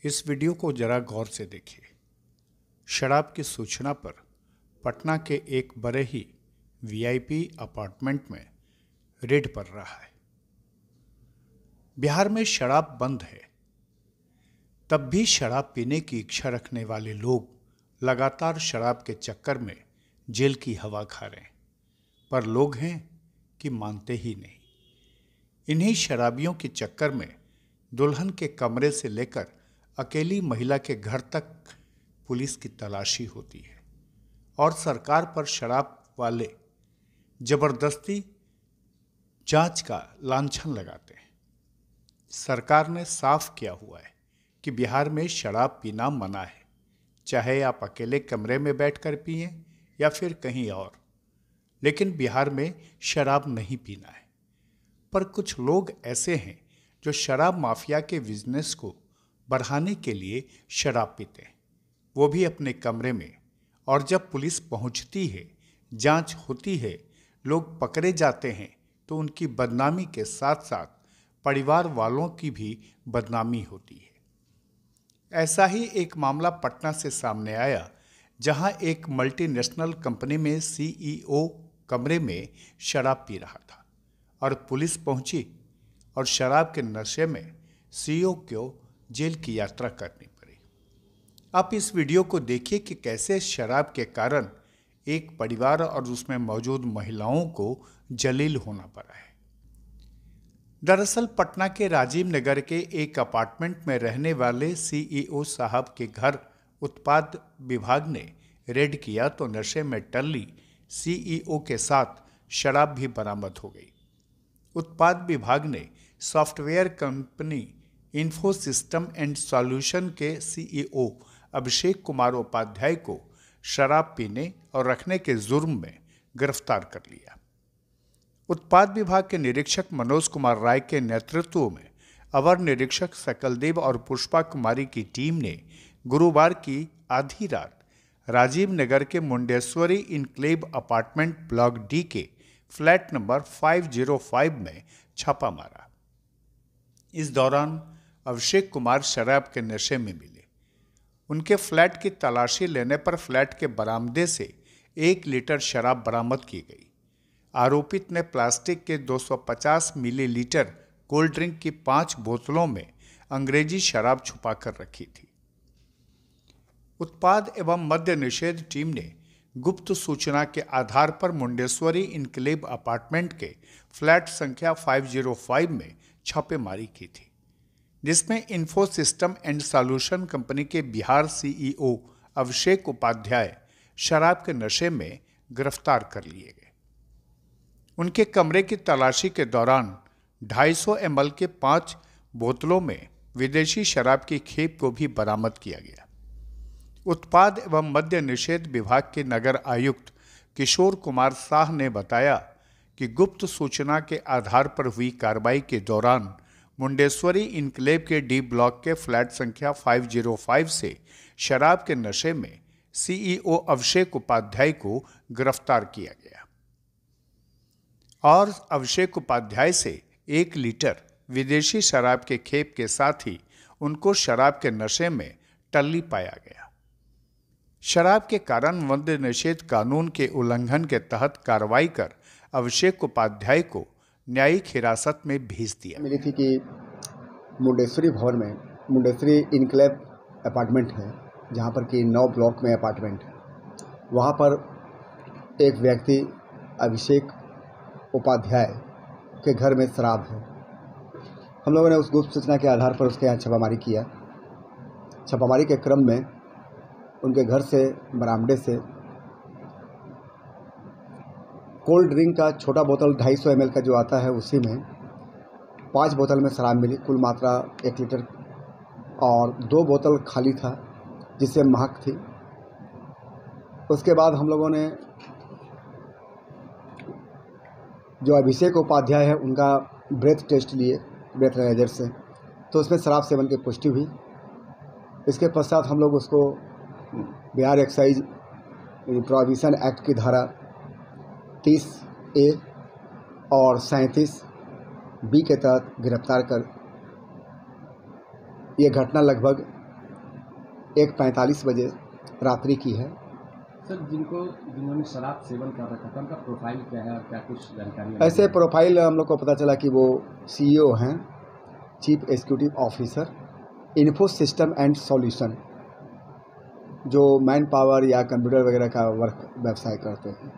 इस वीडियो को जरा गौर से देखिए। शराब की सूचना पर पटना के एक बड़े ही वीआईपी अपार्टमेंट में रेड पड़ रहा है। बिहार में शराब बंद है, तब भी शराब पीने की इच्छा रखने वाले लोग लगातार शराब के चक्कर में जेल की हवा खा रहे हैं, पर लोग हैं कि मानते ही नहीं। इन्हीं शराबियों के चक्कर में दुल्हन के कमरे से लेकर अकेली महिला के घर तक पुलिस की तलाशी होती है और सरकार पर शराब वाले जबरदस्ती जांच का लांछन लगाते हैं। सरकार ने साफ किया हुआ है कि बिहार में शराब पीना मना है, चाहे आप अकेले कमरे में बैठकर पिएं या फिर कहीं और, लेकिन बिहार में शराब नहीं पीना है। पर कुछ लोग ऐसे हैं जो शराब माफिया के बिजनेस को बढ़ाने के लिए शराब पीते हैं, वो भी अपने कमरे में। और जब पुलिस पहुंचती है, जांच होती है, लोग पकड़े जाते हैं, तो उनकी बदनामी के साथ साथ परिवार वालों की भी बदनामी होती है। ऐसा ही एक मामला पटना से सामने आया, जहां एक मल्टीनेशनल कंपनी में सीईओ कमरे में शराब पी रहा था और पुलिस पहुंची और शराब के नशे में सीईओ को जेल की यात्रा करनी पड़ी। आप इस वीडियो को देखिए कि कैसे शराब के कारण एक परिवार और उसमें मौजूद महिलाओं को जलील होना पड़ा है। दरअसल पटना के राजीव नगर के एक अपार्टमेंट में रहने वाले सीईओ साहब के घर उत्पाद विभाग ने रेड किया तो नशे में टल्ली सीईओ के साथ शराब भी बरामद हो गई। उत्पाद विभाग ने software company info system and solution के सीईओ अभिषेक कुमार उपाध्याय को शराब पीने और रखने के जुर्म में गिरफ्तार कर लिया। उत्पाद विभाग के निरीक्षक मनोज कुमार राय के नेतृत्व में अवर निरीक्षक सकलदेव और पुष्पा कुमारी की टीम ने गुरुवार की आधी रात राजीव नगर के Mundeshwari enclave apartment block D के फ्लैट नंबर 505 में छापा मारा। इस दौरान अभिषेक कुमार शराब के नशे में मिले। उनके फ्लैट की तलाशी लेने पर फ्लैट के बरामदे से 1 लीटर शराब बरामद की गई। आरोपित ने प्लास्टिक के 250 मिलीलीटर कोल्ड ड्रिंक की 5 बोतलों में अंग्रेजी शराब छुपाकर रखी थी। उत्पाद एवं मद्य निषेध टीम ने गुप्त सूचना के आधार पर मुंडेश्वरी इनक्लेव अपार्टमेंट के फ्लैट संख्या 505 में छापेमारी की थी, जिसमें info system and solution company के बिहार सीईओ अभिषेक उपाध्याय शराब के नशे में गिरफ्तार कर लिए गए। उनके कमरे की तलाशी के दौरान 250 ml के 5 बोतलों में विदेशी शराब की खेप को भी बरामद किया गया। उत्पाद एवं मद्य निषेध विभाग के नगर आयुक्त किशोर कुमार शाह ने बताया कि गुप्त सूचना के आधार पर हुई कार्रवाई के दौरान मुंडेश्वरी इनक्लेव के डी ब्लॉक के फ्लैट संख्या 505 से शराब के नशे में सीईओ अभिषेक उपाध्याय को गिरफ्तार किया गया और अभिषेक उपाध्याय से 1 लीटर विदेशी शराब के खेप के साथ ही उनको शराब के नशे में टल्ली पाया गया। शराब के कारण मद्य निषेध कानून के उल्लंघन के तहत कार्रवाई कर अभिषेक उपाध्याय को न्यायिक हिरासत में भेज दिया। मिली थी कि मुंडेश्वरी भवन में मुंडेश्वरी इनक्लेव अपार्टमेंट है, जहां पर कि 9 ब्लॉक में अपार्टमेंट है। वहां पर एक व्यक्ति अभिषेक उपाध्याय के घर में शराब है। हम लोगों ने उस गुप्त सूचना के आधार पर उसके यहाँ छापामारी किया। छापामारी के क्रम में उनके घर से बरामदे से कोल्ड ड्रिंक का छोटा बोतल 250 ml का जो आता है, उसी में 5 बोतल में शराब मिली। कुल मात्रा 1 लीटर और 2 बोतल खाली था, जिससे महक थी। उसके बाद हम लोगों ने जो अभिषेक उपाध्याय है उनका ब्रेथ टेस्ट लिए ब्रेथ एनालाइजर से, तो उसमें शराब सेवन की पुष्टि हुई। इसके पश्चात हम लोग उसको बिहार एक्साइज प्रोहिबिशन एक्ट की धारा 30A और 37B के तहत गिरफ्तार कर ये घटना लगभग 1:45 बजे रात्रि की है। सर, जिन्होंने शराब सेवन कर रखा था उनका प्रोफाइल क्या है और क्या कुछ जानकारी ऐसे प्रोफाइल हम लोग को पता चला कि वो CEO हैं, chief executive officer, info system and solution, जो मैन पावर या कंप्यूटर वगैरह का वर्क व्यवसाय करते हैं।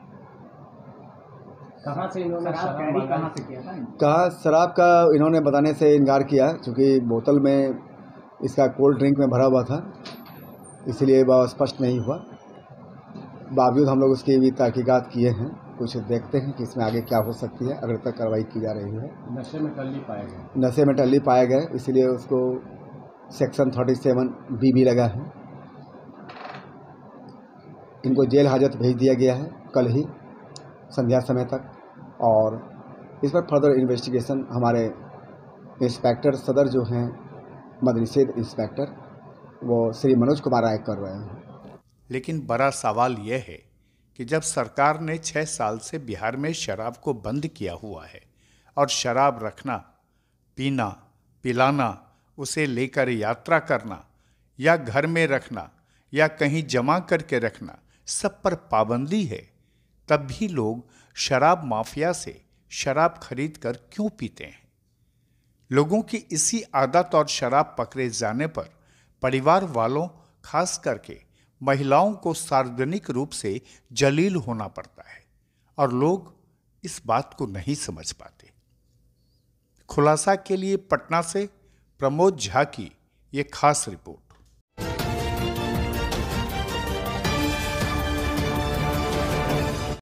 कहाँ से इन्होंने शराब किया था? कहा शराब का इन्होंने बताने से इनकार किया, क्योंकि बोतल में इसका कोल्ड ड्रिंक में भरा हुआ था, इसलिए वह स्पष्ट नहीं हुआ। बावजूद हम लोग उसकी भी तहकीकात किए हैं, कुछ देखते हैं कि इसमें आगे क्या हो सकती है, अगर तक कार्रवाई की जा रही है। नशे में टल्ली पाए गए? नशे में टल्ली पाए गए, इसलिए उसको सेक्शन 37B भी लगा है। इनको जेल हाजत भेज दिया गया है कल ही संध्या समय तक, और इस पर फर्दर इन्वेस्टिगेशन हमारे इंस्पेक्टर सदर जो हैं, मदनिषेध इंस्पेक्टर, वो श्री मनोज कुमार राय कर रहे हैं। लेकिन बड़ा सवाल यह है कि जब सरकार ने 6 साल से बिहार में शराब को बंद किया हुआ है और शराब रखना, पीना, पिलाना, उसे लेकर यात्रा करना या घर में रखना या कहीं जमा करके रखना, सब पर पाबंदी है, तब भी लोग शराब माफिया से शराब खरीद कर क्यों पीते हैं? लोगों की इसी आदत और शराब पकड़े जाने पर परिवार वालों, खास करके महिलाओं को सार्वजनिक रूप से जलील होना पड़ता है और लोग इस बात को नहीं समझ पाते। खुलासा के लिए पटना से प्रमोद झा की ये खास रिपोर्ट।